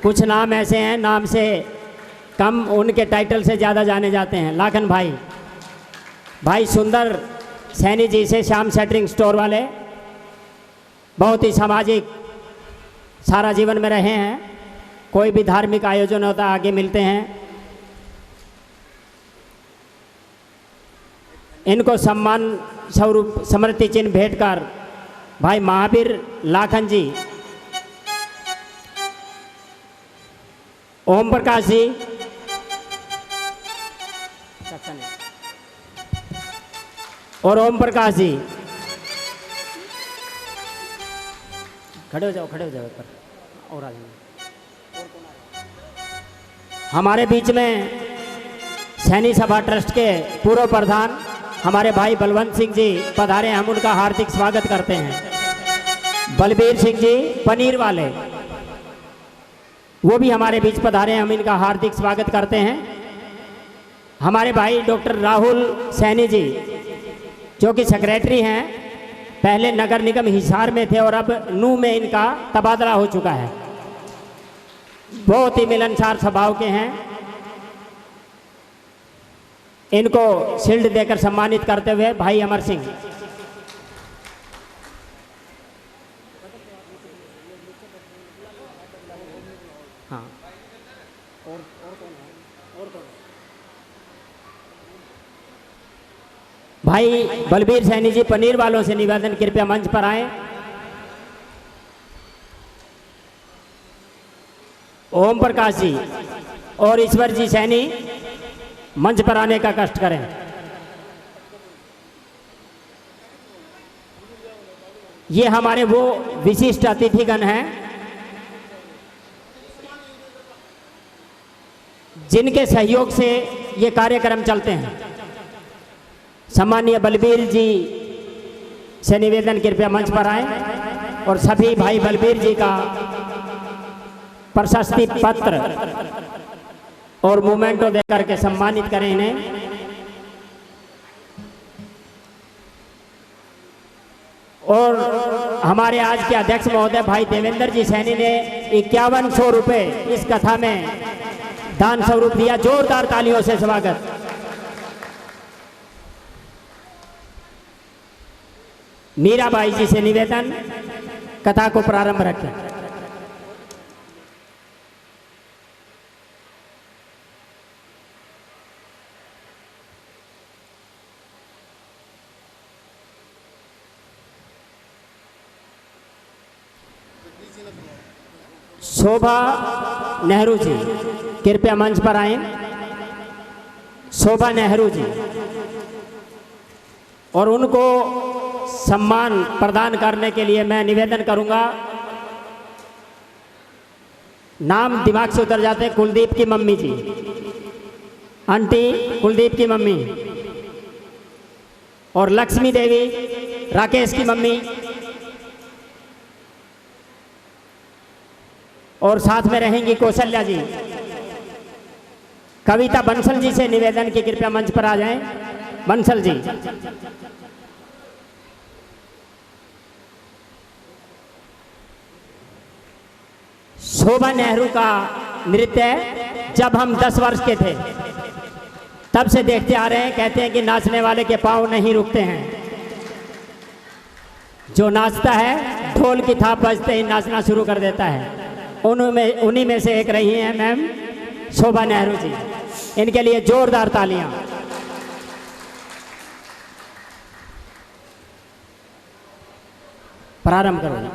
कुछ नाम ऐसे हैं नाम से कम, उनके टाइटल से ज़्यादा जाने जाते हैं। लाखन भाई। भाई सुंदर सैनी जी से, श्याम सेटरिंग स्टोर वाले, बहुत ही सामाजिक सारा जीवन में रहे हैं। कोई भी धार्मिक आयोजन होता है आगे मिलते हैं। इनको सम्मान स्वरूप स्मृति चिन्ह भेंट कर भाई महावीर लाखन जी, ओम प्रकाश जी और ओम प्रकाश जी, खड़े हो जाओ, खड़े हो जाओ पर और आ जाओ। हमारे बीच में सैनी सभा ट्रस्ट के पूर्व प्रधान हमारे भाई बलवंत सिंह जी पधारे, हम उनका हार्दिक स्वागत करते हैं। बलबीर सिंह जी पनीर वाले, वो भी हमारे बीच पधारे, हम इनका हार्दिक स्वागत करते हैं। हमारे भाई डॉक्टर राहुल सैनी जी जो कि सेक्रेटरी हैं, पहले नगर निगम हिसार में थे और अब नू में इनका तबादला हो चुका है। बहुत ही मिलनसार स्वभाव के हैं। इनको शील्ड देकर सम्मानित करते हुए भाई अमर सिंह। हाँ, भाई बलबीर सैनी जी पनीर वालों से निवेदन, कृपया मंच पर आए। ओम प्रकाश जी और ईश्वर जी सैनी मंच पर आने का कष्ट करें। ये हमारे वो विशिष्ट अतिथिगण हैं जिनके सहयोग से ये कार्यक्रम चलते हैं। सम्मानीय बलबीर जी से निवेदन, कृपया मंच पर आए और सभी भाई बलबीर जी का प्रशस्ति पत्र और मोमेंटो देकर के सम्मानित करें इन्हें। और हमारे आज के अध्यक्ष महोदय भाई देवेंद्र जी सैनी ने 5100 रुपये इस कथा में दान स्वरूप दिया। जोरदार तालियों से स्वागत। मीराबाई जी से निवेदन, कथा को प्रारंभ रखें। शोभा नेहरू जी कृपया मंच पर आए। शोभा नेहरू जी, और उनको सम्मान प्रदान करने के लिए मैं निवेदन करूंगा, नाम दिमाग से उतर जाते हैं। कुलदीप की मम्मी जी, आंटी कुलदीप की मम्मी, और लक्ष्मी देवी राकेश की मम्मी, और साथ में रहेंगी कौशल्या जी। कविता बंसल जी से निवेदन की कृपया मंच पर आ जाएं। बंसल जी, शोभा नेहरू का नृत्य जब हम 10 वर्ष के थे तब से देखते आ रहे हैं। कहते हैं कि नाचने वाले के पाँव नहीं रुकते हैं। जो नाचता है ढोल की थाप बजते ही नाचना शुरू कर देता है। उन्हीं में से एक रही हैं मैम शोभा नेहरू जी। इनके लिए जोरदार तालियां। प्रारंभ करो।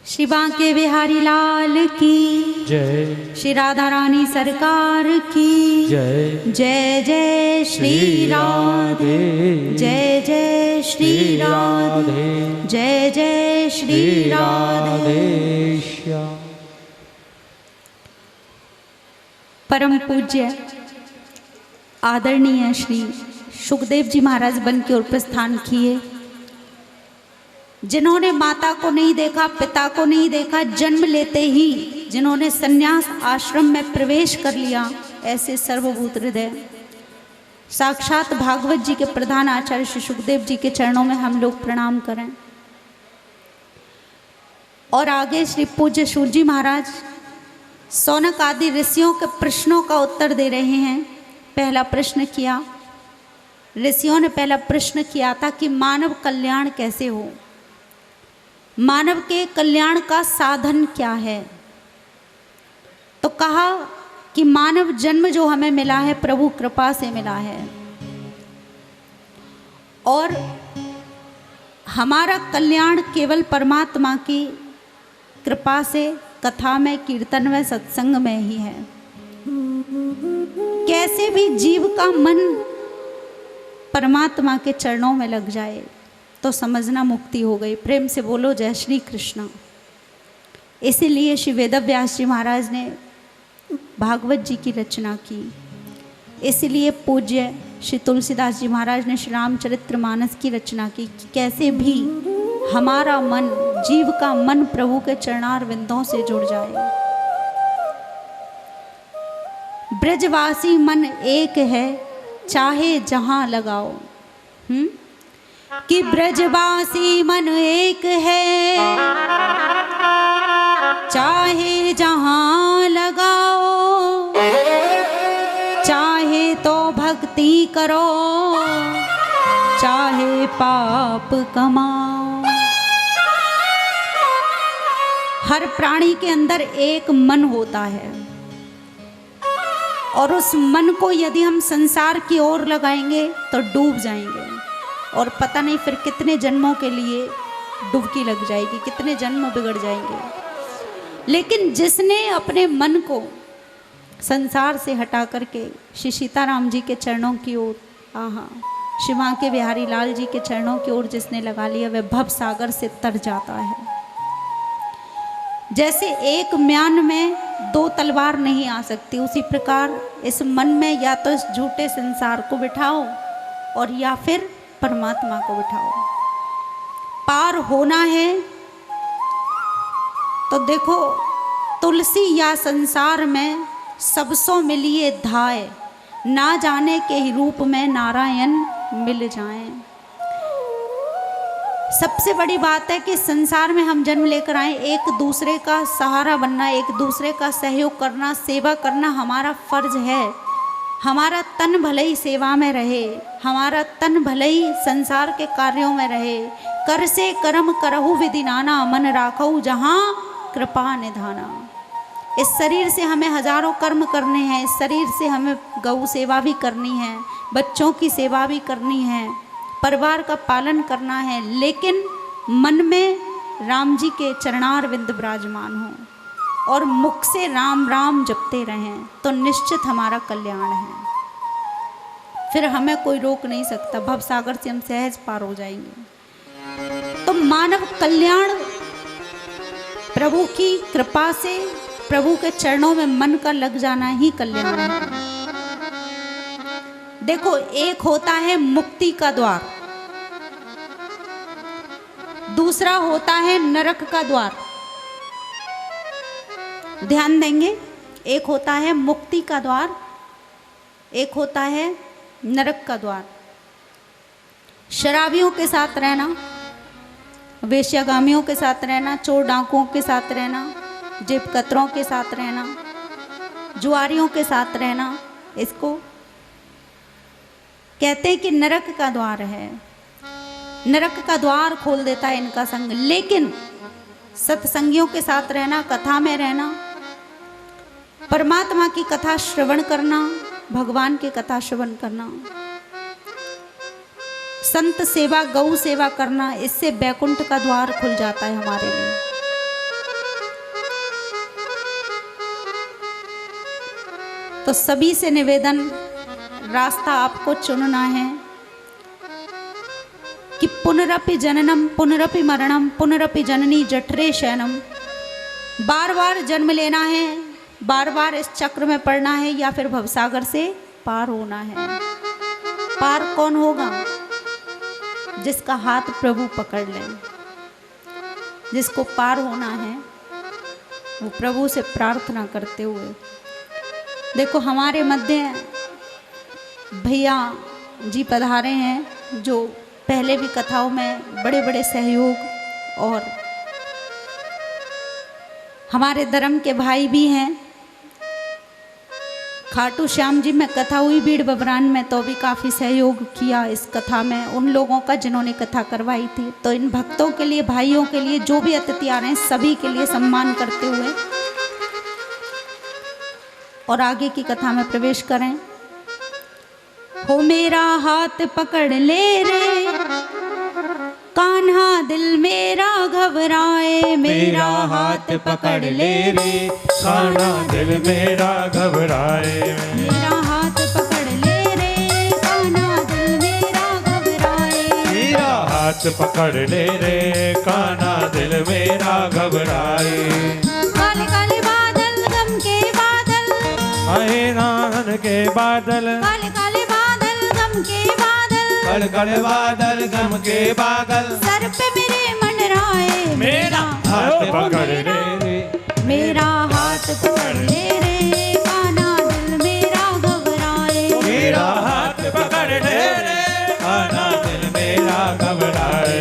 श्री बांके बिहारी लाल की जय, श्री राधा रानी सरकार की जय, जय जय श्री राधे, जय जय श्री राधे, जय जय श्री राधे। परम पूज्य आदरणीय श्री सुखदेव जी महाराज वन की ओर प्रस्थान किए। जिन्होंने माता को नहीं देखा, पिता को नहीं देखा, जन्म लेते ही जिन्होंने संन्यास आश्रम में प्रवेश कर लिया, ऐसे सर्वभूत हृदय साक्षात भागवत जी के प्रधान आचार्य श्री सुखदेव जी के चरणों में हम लोग प्रणाम करें। और आगे श्री पूज्य सूर्य जी महाराज सौनक आदि ऋषियों के प्रश्नों का उत्तर दे रहे हैं। पहला प्रश्न किया, ऋषियों ने पहला प्रश्न किया था कि मानव कल्याण कैसे हो, मानव के कल्याण का साधन क्या है। तो कहा कि मानव जन्म जो हमें मिला है प्रभु कृपा से मिला है, और हमारा कल्याण केवल परमात्मा की कृपा से, कथा में, कीर्तन में, सत्संग में ही है। कैसे भी जीव का मन परमात्मा के चरणों में लग जाए तो समझना मुक्ति हो गई। प्रेम से बोलो जय श्री कृष्ण। इसीलिए श्री वेदव्यास जी महाराज ने भागवत जी की रचना की। इसीलिए पूज्य श्री तुलसीदास जी महाराज ने श्री रामचरितमानस की रचना की कि कैसे भी हमारा मन, जीव का मन प्रभु के चरणार विंदों से जुड़ जाए। ब्रजवासी मन एक है चाहे जहां लगाओ, कि ब्रजवासी मन एक है चाहे जहां लगाओ, चाहे तो भक्ति करो चाहे पाप कमाओ। हर प्राणी के अंदर एक मन होता है, और उस मन को यदि हम संसार की ओर लगाएंगे तो डूब जाएंगे, और पता नहीं फिर कितने जन्मों के लिए डुबकी लग जाएगी, कितने जन्म बिगड़ जाएंगे। लेकिन जिसने अपने मन को संसार से हटा करके श्री सीताराम जी के चरणों की ओर, श्री बांके बिहारी लाल जी के चरणों की ओर जिसने लगा लिया, वह भव सागर से तर जाता है। जैसे एक म्यान में दो तलवार नहीं आ सकती, उसी प्रकार इस मन में या तो इस झूठे संसार को बिठाओ और या फिर परमात्मा को बिठाओ। पार होना है तो देखो, तुलसी या संसार में सबसो मिलिए धाय, ना जाने के ही रूप में नारायण मिल जाएं। सबसे बड़ी बात है कि संसार में हम जन्म लेकर आए, एक दूसरे का सहारा बनना, एक दूसरे का सहयोग करना, सेवा करना हमारा फर्ज है। हमारा तन भले ही सेवा में रहे, हमारा तन भले ही संसार के कार्यों में रहे। कर से कर्म करहु विधि नाना, मन राखहु जहाँ कृपा निधाना। इस शरीर से हमें हजारों कर्म करने हैं, इस शरीर से हमें गौ सेवा भी करनी है, बच्चों की सेवा भी करनी है, परिवार का पालन करना है, लेकिन मन में राम जी के चरणार विंद विराजमान हो और मुख से राम राम जपते रहें तो निश्चित हमारा कल्याण है। फिर हमें कोई रोक नहीं सकता, भव सागर से हम सहज पार हो जाएंगे। तो मानव कल्याण प्रभु की कृपा से, प्रभु के चरणों में मन का लग जाना ही कल्याण है। देखो, एक होता है मुक्ति का द्वार, दूसरा होता है नरक का द्वार। ध्यान देंगे, एक होता है मुक्ति का द्वार, एक होता है नरक का द्वार। शराबियों के साथ रहना, वेश्यागामियों के साथ रहना, चोर डाकुओं के साथ रहना, जेब कतरों के साथ रहना, जुआरियों के साथ रहना, इसको कहते हैं कि नरक का द्वार है। नरक का द्वार खोल देता है इनका संग। लेकिन सत्संगियों के साथ रहना, कथा में रहना, परमात्मा की कथा श्रवण करना, भगवान की कथा श्रवण करना, संत सेवा, गौ सेवा करना, इससे बैकुंठ का द्वार खुल जाता है हमारे लिए। तो सभी से निवेदन, रास्ता आपको चुनना है कि पुनरपि जननम पुनरपि मरणम पुनरपि जननी जठरे शयनम। बार बार जन्म लेना है, बार बार इस चक्र में पड़ना है, या फिर भवसागर से पार होना है। पार कौन होगा? जिसका हाथ प्रभु पकड़ ले। जिसको पार होना है वो प्रभु से प्रार्थना करते हुए। देखो हमारे मध्य भैया जी पधारे हैं, जो पहले भी कथाओं में बड़े बड़े सहयोग, और हमारे धर्म के भाई भी हैं। खाटू श्याम जी में कथा हुई बीड़ बबरान में, तो भी काफ़ी सहयोग किया इस कथा में उन लोगों का जिन्होंने कथा करवाई थी। तो इन भक्तों के लिए, भाइयों के लिए, जो भी अतिथि आ रहे हैं, सभी के लिए सम्मान करते हुए और आगे की कथा में प्रवेश करें। हो मेरा हाथ पकड़ ले रे कान्हा, दिल मेरा घबराए। मेरा हाथ पकड़ ले रे कान्हा, दिल मेरा घबराए। मेरा हाथ पकड़ ले रे कान्हा, दिल मेरा घबराए। मेरा हाथ पकड़ ले रे कान्हा, दिल मेरा घबराए। काले काले बादल गम के बादल, आए नान के बादल, काले काले बादल गम के बादल, कल कल बादल गम के बादल, सर पे मेरे मंडराए। मेरा हाथ पकड़ ले रे, मेरा हाथ पकड़ ले रे कान्हा, दिल मेरा घबराए। मेरा हाथ पकड़ ले रे कान्हा, दिल मेरा घबराए।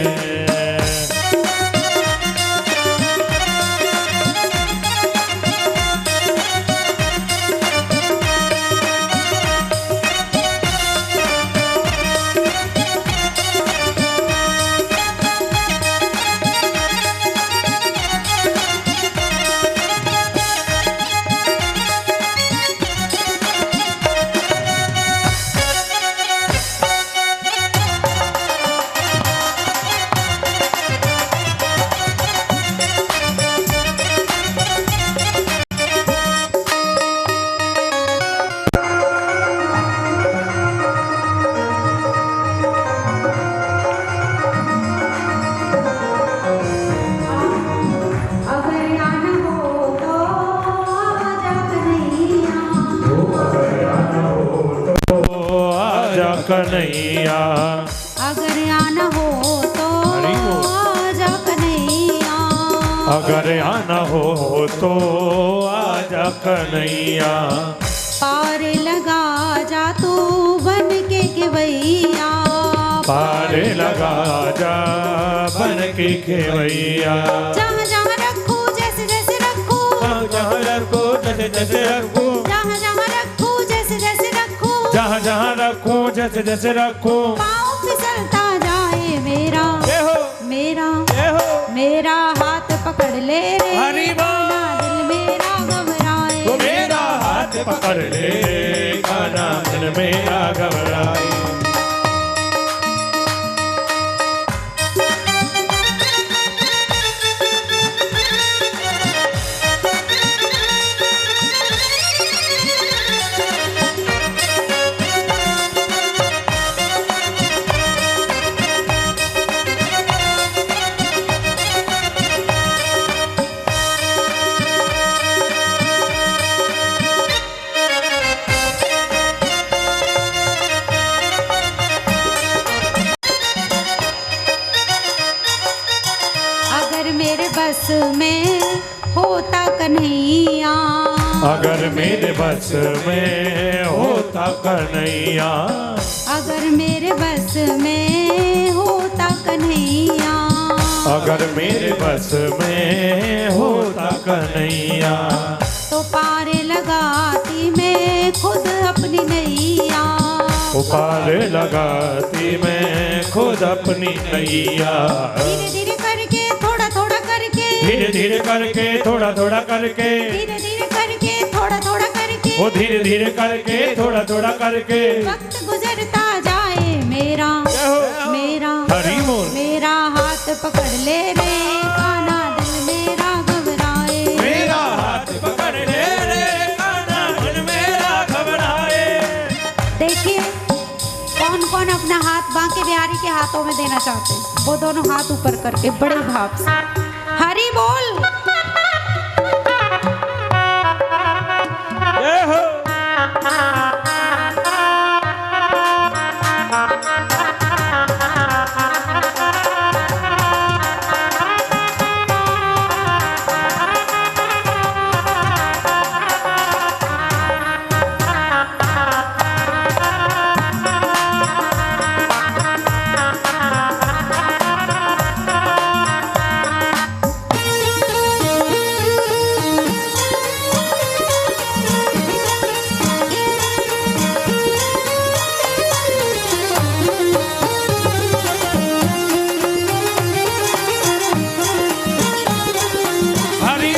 कन्हैया, अगर आना हो तो आजा कन्हैया। अगर आना हो तो आजा कन्हैया। पार लगा जा तू बन के केवैया, पार लगा जा बन के केवैया। जहाँ जहाँ रखू जैसे जैसे रखू, जहाँ रखो जैसे जैसे रखो, जहाँ जहाँ रखू जैसे जैसे रखू, जहाँ जहाँ रखो जैसे जैसे रखो। पाँव फिसलता जाए मेरा, मेरा मेरा हाथ पकड़ ले रे हरि कान्हा, दिल मेरा घबराए। तो मेरा हाथ पकड़ ले कान्हा, दिल मेरा घबराए। बस में होता कन्हैया, अगर मेरे बस में होता कन्हैया, अगर मेरे बस में होता कन्हैया, अगर मेरे बस में होता कन्हैया, तो पार लगाती मैं खुद अपनी नैया। पार लगाती मैं खुद अपनी नैया। धीरे धीरे करके थोड़ा थोड़ा करके, धीरे धीरे करके थोड़ा थोड़ा करके, धीरे धीरे करके थोड़ा थोड़ा करके, वो धीरे धीरे करके थोड़ा थोड़ा करके वक्त गुजरता जाए मेरा मेरा हरि बोल। मेरा हाथ पकड़ ले रे कान्हा दिल मेरा घबराए। मेरा हाथ पकड़ ले रे कान्हा दिल मेरा घबराए। देखिए कौन कौन अपना हाथ बांके बिहारी के हाथों में देना चाहते हैं, वो दोनों हाथ ऊपर करके बड़े भाव से हरि बोल। जय हो। हरि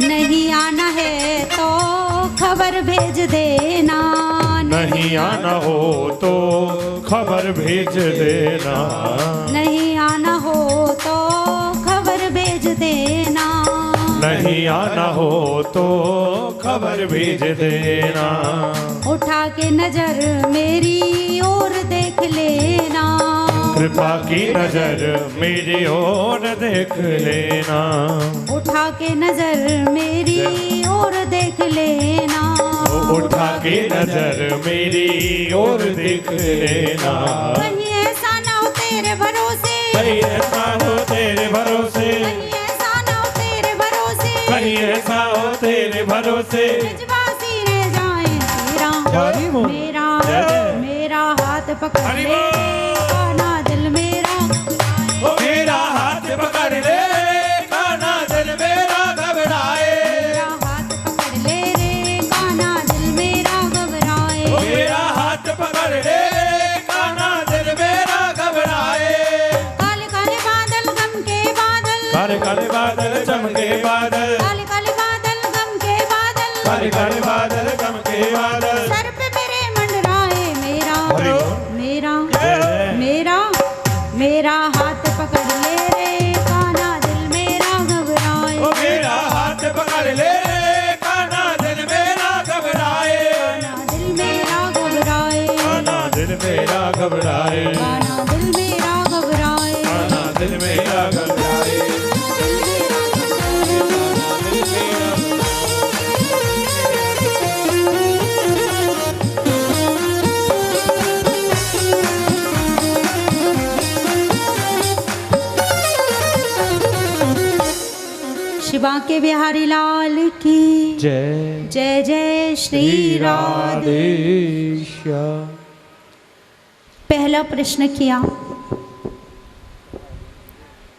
नहीं आना है तो खबर भेज देना। नहीं आना हो तो खबर भेज देना। नहीं आना हो तो खबर भेज देना। नहीं आना हो तो खबर भेज देना। उठा के नजर मेरी ओर देख लेना। कृपा की नजर मेरी ओर देख लेना। उठा के नजर मेरी ओर देख लेना। उठा के नजर मेरी ओर देख लेना। कहीं ऐसा ना हो तेरे भरोसे, कहीं ऐसा हो तेरे भरोसे, कहीं ऐसा ना हो तेरे भरोसे, कहीं ऐसा हो तेरे भरोसे ब्रजवासी रह जाए हरि बोल। मेरा जय। मेरा हाथ पकड़ हरि ले बोल। कान्हा दिल मेरा। ओ मेरा हाथ पकड़ ले कान्हा दिल मेरा घबराए। मेरा हाथ पकड़ ले रे कान्हा दिल मेरा घबराए। ओ मेरा हाथ पकड़ ले कान्हा दिल मेरा घबराए। काले काले बादल गम के बादल, काले काले बादल चमके बादल, काले काले बादल गम के बादल, काले काले बादल चमके बादल। सर पे मेरे मंडराए मेरा हरि बोल। मेरा जय। मेरा मेरा हाथ पकड़ ले रे कान्हा दिल मेरा घबराए। ओ मेरा हाथ पकड़ ले कान्हा दिल मेरा घबराए। कान्हा दिल मेरा घबराए। कान्हा दिल मेरा घबराए। कान्हा दिल मेरा घबराए। कान्हा दिल मेरा घबराए। शिवा के बिहारी लाल की जय जय जय श्री राधे। पहला प्रश्न किया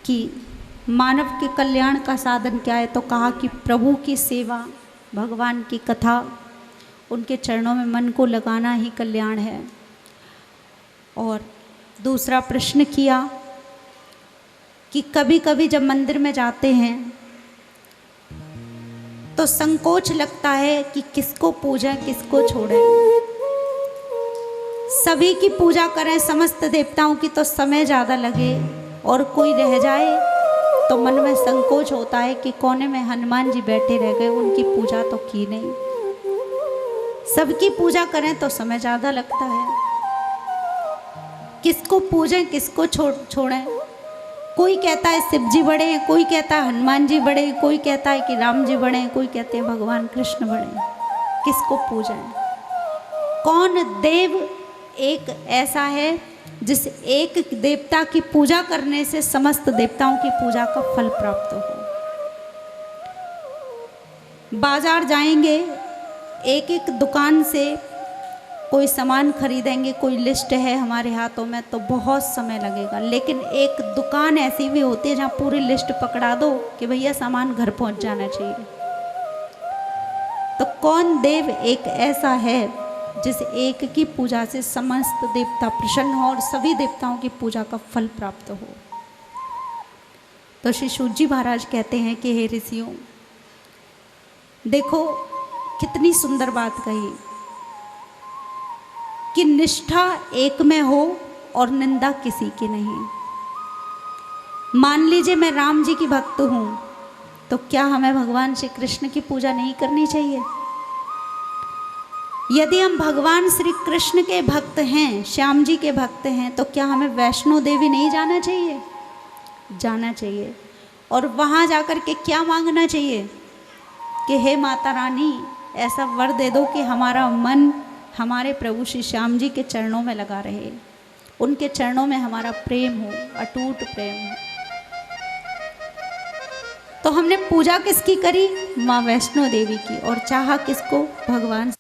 कि मानव के कल्याण का साधन क्या है, तो कहा कि प्रभु की सेवा, भगवान की कथा, उनके चरणों में मन को लगाना ही कल्याण है। और दूसरा प्रश्न किया कि कभी कभी जब मंदिर में जाते हैं तो संकोच लगता है कि किसको पूजें किसको छोड़ें। सभी की पूजा करें, समस्त देवताओं की, तो समय ज़्यादा लगे और कोई रह जाए तो मन में संकोच होता है कि कोने में हनुमान जी बैठे रह गए, उनकी पूजा तो की नहीं। सबकी पूजा करें तो समय ज़्यादा लगता है, किसको पूजें किसको छोड़ें। कोई कहता है शिव जी बड़े हैं, कोई कहता है हनुमान जी बड़े हैं, कोई कहता है कि राम जी बड़े हैं, कोई कहते हैं भगवान कृष्ण बड़े हैं। किसको पूजें? कौन देव एक ऐसा है जिस एक देवता की पूजा करने से समस्त देवताओं की पूजा का फल प्राप्त हो। बाजार जाएंगे, एक एक दुकान से कोई सामान खरीदेंगे, कोई लिस्ट है हमारे हाथों में तो बहुत समय लगेगा, लेकिन एक दुकान ऐसी भी होती है जहाँ पूरी लिस्ट पकड़ा दो कि भैया सामान घर पहुँच जाना चाहिए। तो कौन देव एक ऐसा है जिस एक की पूजा से समस्त देवता प्रसन्न हो और सभी देवताओं की पूजा का फल प्राप्त हो। तो श्री सूत जी महाराज कहते हैं कि हे ऋषियों, देखो कितनी सुंदर बात कही कि निष्ठा एक में हो और निंदा किसी की नहीं। मान लीजिए मैं राम जी की भक्त हूं, तो क्या हमें भगवान श्री कृष्ण की पूजा नहीं करनी चाहिए? यदि हम भगवान श्री कृष्ण के भक्त हैं, श्याम जी के भक्त हैं, तो क्या हमें वैष्णो देवी नहीं जाना चाहिए? जाना चाहिए। और वहाँ जाकर के क्या मांगना चाहिए कि हे माता रानी, ऐसा वर दे दो कि हमारा मन हमारे प्रभु श्री श्याम जी के चरणों में लगा रहे, उनके चरणों में हमारा प्रेम हो, अटूट प्रेम हो। तो हमने पूजा किसकी करी? माँ वैष्णो देवी की। और चाहा किसको? भगवान।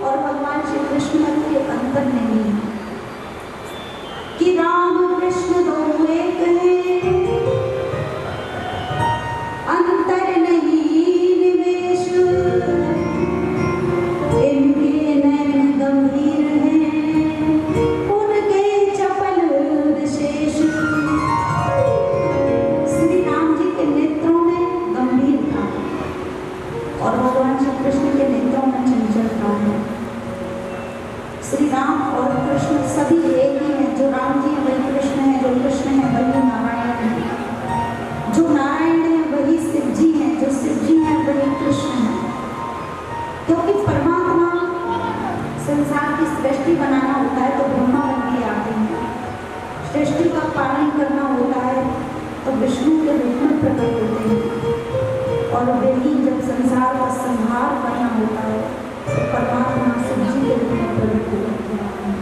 और भगवान श्री कृष्ण के अंतर नहीं है कि राम कृष्ण दो एक हैं, अंतर नहीं निवेश, इनके नयन गंभीर हैं, उनके चपल विशेष। श्री राम जी के नेत्रों में गंभीरता और भगवान श्री कृष्ण के नेत्रों में चंचलता है। श्री राम और कृष्ण सभी एक ही हैं। जो राम जी हैं वही कृष्ण हैं, जो कृष्ण हैं वही नारायण हैं, जो नारायण हैं वही शिव जी हैं, जो शिव जी हैं वही कृष्ण हैं। क्योंकि परमात्मा संसार की सृष्टि बनाना होता है तो ब्रह्मा बन के आते हैं, सृष्टि का पालन करना होता है तो विष्णु के रूप में प्रकट होते हैं, और वही जब संसार का संहार करना होता है तो परमात्मा शिव जी के रूप में प्रकट होते हैं।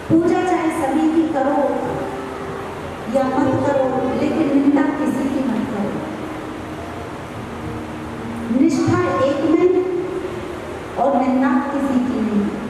पूजा चाहे सभी की करो या मत करो, लेकिन निंदा किसी की मत करो। निष्ठा एक में और निंदा किसी की नहीं।